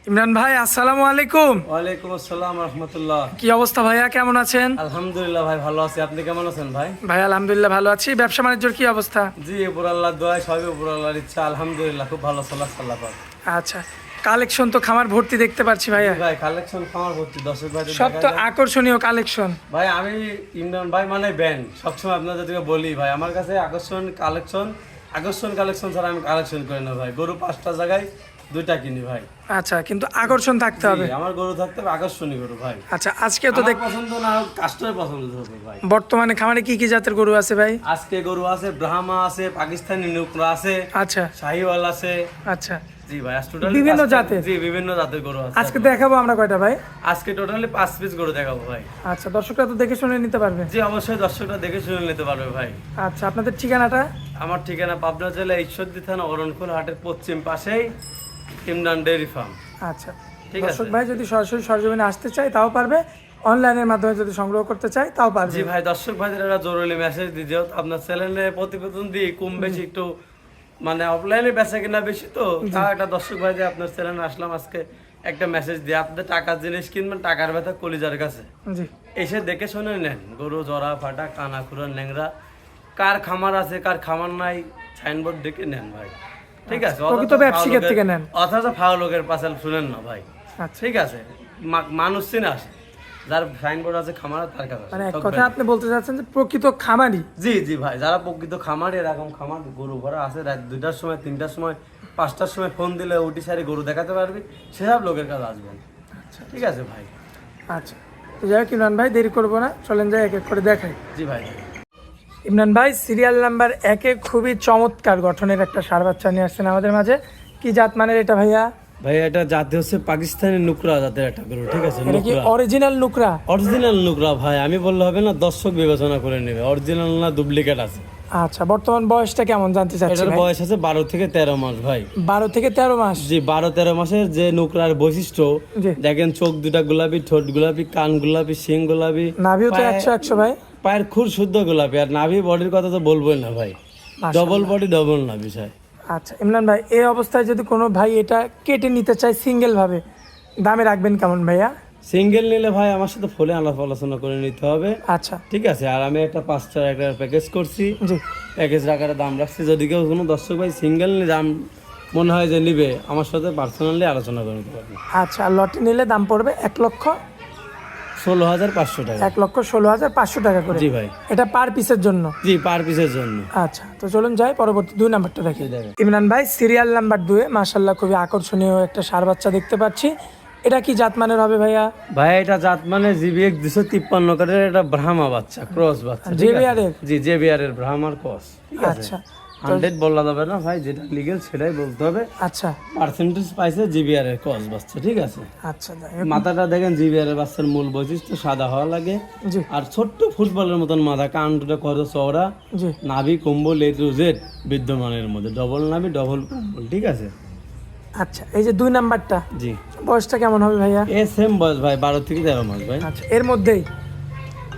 ইমরান ভাই, আসসালামু আলাইকুম। ওয়ালাইকুম আসসালাম রাহমাতুল্লাহ। কি অবস্থা ভাইয়া, কেমন আছেন? আলহামদুলিল্লাহ ভাই, ভালো আছি। আপনি কেমন আছেন ভাই? ভাই আলহামদুলিল্লাহ ভালো আছি। ব্যবসা বাণিজ্যের কি অবস্থা? জি, উপর আল্লাহর দোয়ায়, সবই উপর আল্লাহর ইচ্ছা। আলহামদুলিল্লাহ খুব ভালো চলাচ্ছে আল্লাহ পাক। আচ্ছা, কালেকশন তো খামার ভর্তি দেখতে পাচ্ছি ভাইয়া। জি ভাই, কালেকশন খামার ভর্তি, দর্শক ভাই সব তো আকর্ষণীয় কালেকশন। ভাই আমি ইমরান ভাই মানে ব্যান্ড, সবসময় আপনাদেরকে বলি ভাই, আমার কাছে আকর্ষণ কালেকশন ছাড়া আমি কালেকশন করি না ভাই। গরু 5টা জায়গায় 2টা কিনি ভাই। আচ্ছা, কিন্তু আকর্ষণ থাকতে হবে। জি, আমার গরু থাকতে হবে আকর্ষণীয় গরু ভাই। আচ্ছা, আজকে তো আমার পছন্দ না হোক, কাস্টমার পছন্দ হবে ভাই। বর্তমানে খামারে কি কি জাতের গরু আছে ভাই? আজকে গরু আছে, ব্রাহ্মা আছে, পাকিস্তানি নুকরা আছে, আচ্ছা শাহিওয়াল আছে। আচ্ছা, জি ভাই, আজ টোটালি বিভিন্ন জাতের? জি, বিভিন্ন জাতের গরু আছে। আজকে দেখাবো আমরা কয়টা ভাই? আজকে টোটালি 5 পিস গরু দেখাবো ভাই। আচ্ছা, দর্শকরা তো দেখে শুনে নিতে পারবে? জি অবশ্যই, দর্শকরা দেখে শুনে নিতে পারবে ভাই। আচ্ছা, আপনাদের ঠিকানাটা? আমার ঠিকানা পাবনা জেলা ঈশ্বরদী থানা অরণখোল হাটের পশ্চিম পাশেই ইমরান ডেইরি ফার্ম। আচ্ছা, ঠিক আছে দর্শক ভাই যদি সরাসরি সরজমিনে আসতে চায় তাও পারবে, অনলাইনের মাধ্যমে যদি সংগ্রহ করতে চায় তাও পারবে। জি ভাই, দর্শক ভাইদের একটা জরুরি মেসেজ দিয়ে দিও, আপনার চ্যানেলে প্রতিবেদন দিই কম বেশি একটু, মানে অফলাইনে বেচা কিনা বেশি তো, তাও একটা দর্শক ভাই যে আপনার চ্যানেলে আসলাম আজকে, একটা মেসেজ দিয়ে আপনাদের টাকার জিনিস কিনবেন, টাকার ব্যথা কলিজার কাছে জি, এসে দেখে শুনে নেন। গরু জরা ফাটা, কানা খুরা, ন্যাংরা, কার খামার আছে কার খামার নাই, সাইনবোর্ড দেখে নেন ভাই। ঠিক আছে, প্রকৃত ব্যবসায়ীর থেকে নেন। অথচ ফাও লোকের পাশে শুনেন না ভাই। আচ্ছা, ঠিক আছে, মানুষ চিনে আসে, যার সাইনবোর্ড আছে খামার তার কাছে মানে এক আসে। কথা আপনি বলতে চাচ্ছেন যে প্রকৃত খামারি? জি জি ভাই, যারা প্রকৃত খামার, এরকম খামার গরু ভরা আছে, রাত 2টার সময়, 3টার সময়, 5টার সময় ফোন দিলে উটি সারি গরু দেখাতে পারবি, সেসব লোকের কাছে আসবেন। ঠিক আছে ভাই। আচ্ছা, তো যাই হোক ইমরান ভাই, দেরি করবো না, চলেন যাই এক এক করে দেখাই। জি ভাই। ইমরান ভাই, সিরিয়াল নাম্বার 1-এ খুবই চমৎকার গঠনের একটা ষাঁড় বাচ্চা নিয়ে আসছেন আমাদের মাঝে। কি জাত মানের এটা ভাইয়া? ভাই এটা জাতি হচ্ছে পাকিস্তানি নুকরা জাতের একটা গরু। ঠিক আছে, এটা কি অরিজিনাল নুকরা? অরিজিনাল নুকরা ভাই, আমি বললে হবে না, দর্শক বিবেচনা করে নেবে অরিজিনাল না ডুপ্লিকেট আছে। আচ্ছা, বর্তমান বয়সটা কেমন জানতে চাচ্ছি এটার ভাই? বয়স আছে 12 থেকে 13 মাস ভাই। 12 থেকে 13 মাস? জি, 12-13 মাসের যে নুকরার বৈশিষ্ট্য জি। দেখেন, চোখ দুটা গোলাপি, ঠোঁট গোলাপি, কান গোলাপি, শিং গোলাপি, নাভিও তো 100 ভাই? পায়ের খুর শুদ্ধ গোলাপি। আর নাভি বডির কথা তো বলবোই না ভাই, ডবল বডি ডবল নাভি চাই। আচ্ছা ইমরান ভাই, এই অবস্থায় যদি কোনো ভাই এটা কেটে নিতে চায় সিঙ্গেল ভাবে, দামে রাখবেন কেমন ভাইয়া? সিঙ্গেল নিলে ভাই আমার সাথে ফোনে আলাপ আলোচনা করে নিতে হবে। আচ্ছা, ঠিক আছে, আর আমি একটা 5টার একটা প্যাকেজ করছি, জি। প্যাকেজ রাখার দাম রাখছি। যদি কেউ কোনো দর্শক ভাই সিঙ্গেল দাম মনে হয় যে নিবে, আমার সাথে পার্সোনালি আলোচনা করে নিতে পারবে। আচ্ছা, আর লটে নিলে দাম পড়বে 16,500 টাকা। 1,16,500 টাকা করে? জি ভাই। এটা পার পিসের জন্য? জি, পার পিসের জন্য। আচ্ছা, তো চলুন যাই পরবর্তী 2 নাম্বারটা দেখি। দেখেন। ইমরান ভাই, সিরিয়াল নাম্বার 2-এ মাশাআল্লাহ খুবই আকর্ষণীয় একটা ষাঁড় বাচ্চা দেখতে পাচ্ছি। এটা কি জাত মানের হবে ভাইয়া? ভাই এটা জাত মানে জিবিএক্স 253 কারের একটা ব্রাহ্মা বাচ্চা, ক্রস বাচ্চা। ঠিক আছে? JBR এর? জি, জেবিআর এর ব্রাহ্মার ক্রস। ঠিক আছে, আচ্ছা 100 বলা যাবে না ভাই, যেটা লিগ্যাল সেটাই বলতে হবে। আচ্ছা পার্সেন্টেজ পাইছে জিবিআর এর ক্রস বাচ্চা। ঠিক আছে, আচ্ছা, মাথাটা দেখেন, জিবিআর এর বাচ্চার মূল বৈশিষ্ট্য সাদা হওয়া লাগে, জি আর ছোট্ট ফুটবলের মতন মাথা, কান দুটো কত চওড়া, জি। নাভি কম্বল A to Z বিদ্যমানের মধ্যে, ডবল নাভি ডবল কম্বল। ঠিক আছে। আচ্ছা, এই যে 2 নাম্বারটা, জি, বয়সটা কেমন হবে ভাইয়া? এ সেম বয়স ভাই, 12 থেকে 13 মাস ভাই। আচ্ছা, এর মধ্যেই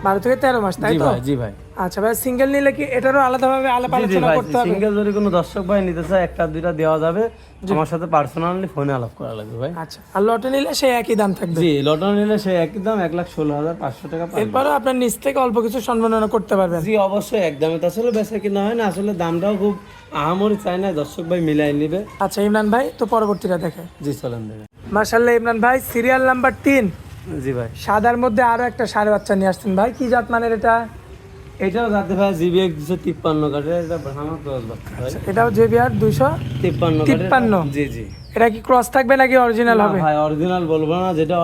12 থেকে 13 মাস, তাই জি তো? ভাই, জি ভাই। আচ্ছা ভাই, সিঙ্গেল নিলে কি এটারও আলাদাভাবে আলাপ জি জি আলোচনা ভাই, করতে হবে? সিঙ্গেল যদি কোনো দর্শক ভাই নিতে চায়, 1-2টা দেওয়া যাবে, আমার সাথে পার্সোনালি ফোনে আলাপ করা লাগবে ভাই। আচ্ছা, আর লটে নিলে সেই একই দাম থাকবে? জি, লটন নিলে সে একই দাম, 1,16,500 টাকা পাবে। এরপরও আপনার নিচ থেকে অল্প কিছু সম্মাননা করতে পারবেন? জি অবশ্যই, একদমই তো আসলে বেচা কিনা হয় না, আসলে দামটাও খুব আহামরি চাই না, দর্শক ভাই মিলাই নিবে। আচ্ছা ইমরান ভাই, তো পরবর্তীটা দেখে। জি চলেন দেখেন। মাশাআল্লাহ ইমরান ভাই, সিরিয়াল নাম্বার 3, জি ভাই, সাদার মধ্যে আরো একটা ষাঁড় বাচ্চা নিয়ে আসছেন ভাই। কি জাত মানের এটা? এটাও যাতে ভাই জিবিএক্স 253 কাঠের একটা ব্রাহ্মা ক্রস বাচ্চা ভাই। এটাও JBR 53 253? জি জি। এটা কি ক্রস থাকবে নাকি অরিজিনাল হবে? ভাই অরিজিনাল বলবো না, যেটা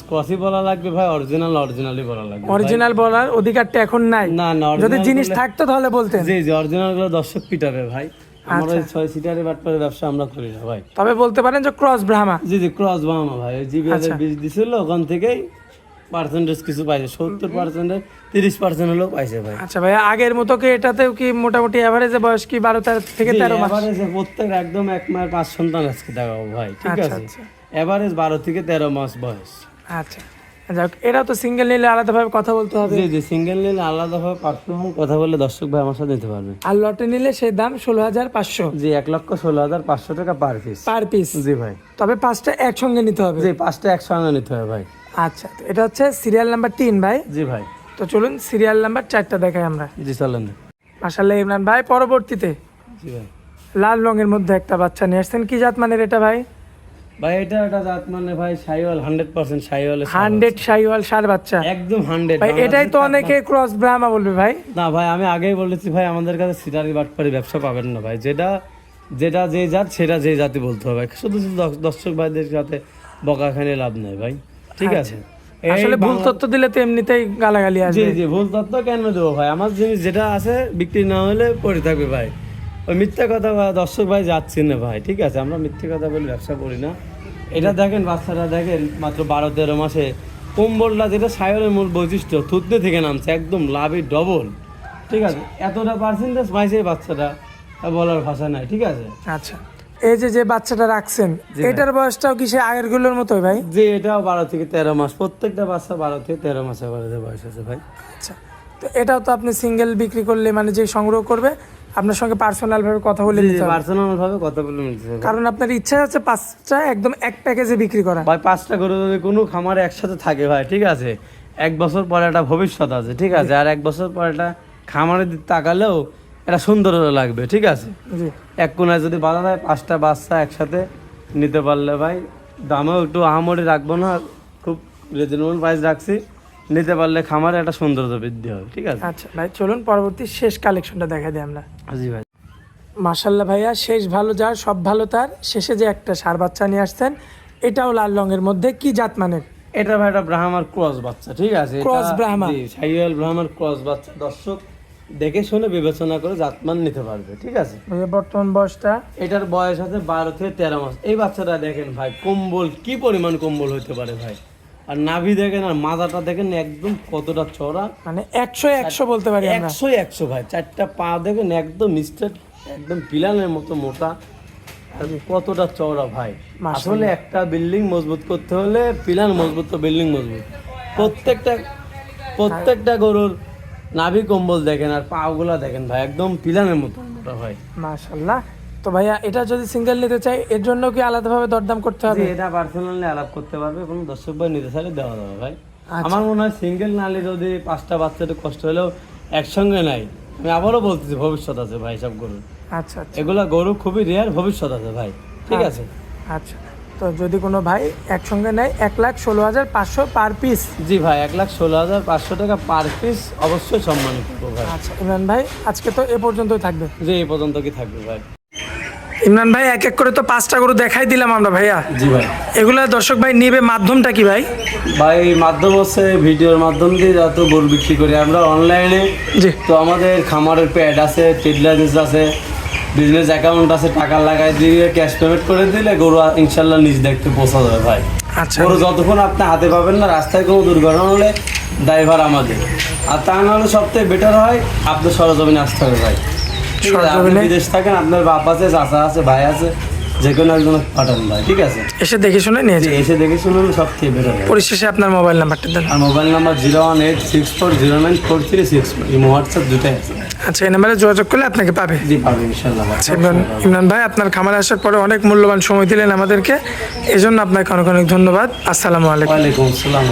ক্রসই বলা লাগবে ভাই, অরিজিনালি বলা লাগবে। অরিজিনাল বলার অধিকারটা এখন নাই? না না, যদি original জিনিস বললে- থাকতো তাহলে বলতেন। জি জি, অরিজিনাল গুলো দর্শক পিটাবে ভাই, আমরা আচ্ছা। এই 6 সিটারের বাটপারের ব্যবসা আমরা করি না ভাই। তবে বলতে পারেন যে ক্রস ব্রাহ্মা? জি জি, ক্রস বাহামা ভাই, ওই জিবিএর আচ্ছা। বীজ দিছিল, ওখান থেকেই পার্সেন্টেজ কিছু পাইছে, 70%-এর 30% হলেও পাইছে ভাই। আচ্ছা ভাই, আগের মতো কি এটাতেও কি মোটামুটি এভারেজে বয়স কি 12 থেকে 13 মাস? এভারেজ প্রত্যেক একদম 1 মায়ের 5 সন্তান আজকে দেখাবো ভাই। ঠিক আচ্ছা, আছে, আচ্ছা। এভারেজ 12 থেকে 13 মাস বয়স। আচ্ছা, যাক, এটা তো সিঙ্গেল নিলে আলাদাভাবে কথা বলতে হবে, জি জি, সিঙ্গেল নিলে আলাদাভাবে পার্সোনাল কথা বলে দর্শক ভাই আমার সাথে নিতে পারবে। আর লটে নিলে সেই দাম 16,500 জি, 1,16,500 টাকা পার পিস। Per piece. জি ভাই। তবে 5টা একসঙ্গে নিতে হবে। জি, 5টা একসঙ্গে নিতে হবে ভাই। আচ্ছা, তো এটা হচ্ছে সিরিয়াল নাম্বার 3 ভাই। জি ভাই। তো চলুন সিরিয়াল নাম্বার 4টা দেখাই আমরা। জি চলেন। মাশাআল্লাহ ইমরান ভাই, পরবর্তীতে জি ভাই। লাল রঙের মধ্যে একটা বাচ্চা নিয়ে আসছেন, কি জাত মানের এটা ভাই? ভাই এটা একটা জাত মানে ভাই শাহিওয়াল, 100% শাহিওয়াল। 100 শাহিওয়াল ষাঁড় বাচ্চা একদম 100 ভাই। এটাই তো অনেকে ক্রস ব্রাহ্মা বলবে ভাই। না ভাই, আমি আগেই বলেছি ভাই, আমাদের কাছে সিটারি বাটপারি ব্যবসা পাবেন না ভাই। যেটা যেটা যে জাত সেটা যে জাতি বলতে হবে। শুধু শুধু দর্শক ভাইদের সাথে বকাখানে লাভ নেই ভাই, ঠিক আছে? আসলে ভুল তথ্য দিলে তো এমনিতেই গালাগালি জি আসবে। জি, ভুল তথ্য কেন দেবো ভাই? আমার জিনিস যেটা আছে বিক্রি না হলে পড়ে থাকবে ভাই। ওই মিথ্যা কথা ভাই দর্শক ভাই যাচ্ছি না ভাই, ঠিক আছে? আমরা মিথ্যে কথা বলে ব্যবসা করি না। এটা দেখেন, বাচ্চাটা দেখেন, মাত্র 12-13 মাসে। কম্বলটা যেটা সায়রের মূল বৈশিষ্ট্য, থুতনি থেকে নামছে একদম লাভই ডবল, ঠিক আছে? এতটা পার্সেন্টেজ পাইছে এই বাচ্চাটা, তা বলার ভাষা নাই, ঠিক আছে? আচ্ছা, এই যে যে বাচ্চাটা রাখছেন, এটার বয়সটাও কি সে আগের গুলোর মতোই ভাই? যে এটাও 12 থেকে 13 মাস, প্রত্যেকটা বাচ্চা 12 থেকে 13 মাসের করে বয়স আছে ভাই। আচ্ছা, তো এটাও তো আপনি সিঙ্গেল বিক্রি করলে, মানে যে সংগ্রহ করবে আপনার সঙ্গে পার্সোনাল ভাবে কথা বলে নিতে হবে। পার্সোনাল ভাবে কথা বলে নিতে হবে। কারণ আপনার ইচ্ছা আছে 5টা একদম এক প্যাকেজে বিক্রি করা। ভাই 5টা গরু যদি কোনো খামারে একসাথে থাকে ভাই, ঠিক আছে, 1 বছর পরে একটা ভবিষ্যৎ আছে, ঠিক আছে? আর 1 বছর পরে একটা খামারের দিকে তাকালেও এটা সুন্দর লাগবে, ঠিক আছে? জি, এক কোনায় যদি বাঁধা যায় 5টা বাচ্চা একসাথে নিতে পারলে ভাই, দামেও একটু আহামরি রাখবো না, খুব রিজনেবল প্রাইস রাখছি। নিতে পারলে খামারে একটা সৌন্দর্য বৃদ্ধি হবে, ঠিক আছে? আচ্ছা ভাই, চলুন পরবর্তী শেষ কালেকশনটা দেখা দিই আমরা। জি ভাই। মাশাল্লাহ ভাইয়া, শেষ ভালো যার সব ভালো তার, শেষে যে একটা ষাঁড় বাচ্চা নিয়ে আসছেন, এটাও লাল রঙের মধ্যে, কি জাত মানের? এটা ভাই একটা ব্রাহ্মার ক্রস বাচ্চা, ঠিক আছে? ক্রস ব্রাহ্মা। জি, শাহিওয়াল ব্রাহ্মার ক্রস বাচ্চা। দর্শক দেখে শুনে বিবেচনা করে জাতমান নিতে পারবে, ঠিক আছে? ভাইয়া বর্তমান বয়সটা? এটার বয়স আছে 12 থেকে 13 মাস। এই বাচ্চাটা দেখেন ভাই, কম্বল কি পরিমাণ কম্বল হতে পারে ভাই। আর নাভি দেখেন, আর মাথাটা দেখেন একদম কতটা চওড়া, মানে 100 বলতে পারি আমরা। 100 ভাই। 4টা পা দেখেন একদম স্ট্রেট, একদম পিলানের মতো মোটা, আর কতটা চওড়া ভাই। আসলে একটা বিল্ডিং মজবুত করতে হলে পিলার মজবুত তো বিল্ডিং মজবুত। প্রত্যেকটা গরুর নাভি কম্বল দেখেন, আর পাগুলা দেখেন ভাই, একদম পিলানের মতো মোটা ভাই। মাশাআল্লাহ। তো ভাইয়া এটা যদি সিঙ্গেল নিতে চাই, এর জন্য কি আলাদাভাবে দরদাম করতে হবে? জি, এটা পার্সোনালি আলাপ করতে পারবে, কোনো দর্শক ভাই নিতে চাইলে দেওয়া যাবে ভাই। আচ্ছা। আমার মনে হয় সিঙ্গেল নালে যদি 5টা বাচ্চা একটু কষ্ট হলেও একসঙ্গে নাই, আমি আবারও বলতেছি ভবিষ্যৎ আছে ভাই সব গরু। আচ্ছা আচ্ছা এগুলা গরু খুবই রেয়ার, ভবিষ্যৎ আছে ভাই, ঠিক আছে? আচ্ছা, তো যদি কোনো ভাই একসঙ্গে নেয় 1,16,500 পার পিস। জি ভাই, 1,16,500 টাকা পার পিস, অবশ্যই সম্মানিত করবো ভাই। আচ্ছা ইমরান ভাই, আজকে তো এ পর্যন্তই থাকবে। যে এই পর্যন্ত কি থাকবে ভাই? ইমরান ভাই, এক এক করে তো 5টা গরু দেখাই দিলাম আমরা ভাইয়া। জি ভাই। এগুলা দর্শক ভাই নিবে, মাধ্যমটা কি ভাই? ভাই মাধ্যম হচ্ছে ভিডিওর মাধ্যম দিয়ে যত গরু বিক্রি করি আমরা অনলাইনে। জি, তো আমাদের খামারের প্যাড আছে, ট্রেড লাইসেন্স আছে, বিজনেস অ্যাকাউন্ট আছে, টাকা লাগাই দিয়ে ক্যাশ পেমেন্ট করে দিলে গরু ইনশাল্লাহ নিজ দেখতে পৌঁছা যাবে ভাই। আচ্ছা গরু যতক্ষণ আপনি হাতে পাবেন না, রাস্তায় কোনো দুর্ঘটনা হলে ড্রাইভার আমাদের, আর তা না হলে সবথেকে বেটার হয় আপনি সরজমিনে আসতে হবে ভাই, ঠিক আছে? আপনি সরজমিনে? বিদেশ থাকেন, আপনার বাপ আছে, চাচা আছে, ভাই আছে, যে কোনো একজন পাঠান ভাই, ঠিক আছে? এসে দেখে শুনে নিয়ে যান। এসে দেখে শুনুন, সবথেকে বেটার হয়। পরিশেষে আপনার মোবাইল নাম্বারটা দেন। আর মোবাইল নাম্বার 01864094364, হোয়াটসঅ্যাপ দুটাই আছে। আচ্ছা, এই নাম্বারে যোগাযোগ করলে আপনাকে পাবে। জি পাবে ইনশাল্লাহ ভাই। ইমরান ভাই, আপনার খামারে আসার পরে অনেক মূল্যবান সময় দিলেন আমাদেরকে, এজন্য আপনাকে অনেক অনেক ধন্যবাদ। আসসালামু আলাইকুম। ওয়ালাইকুম আসসালাম।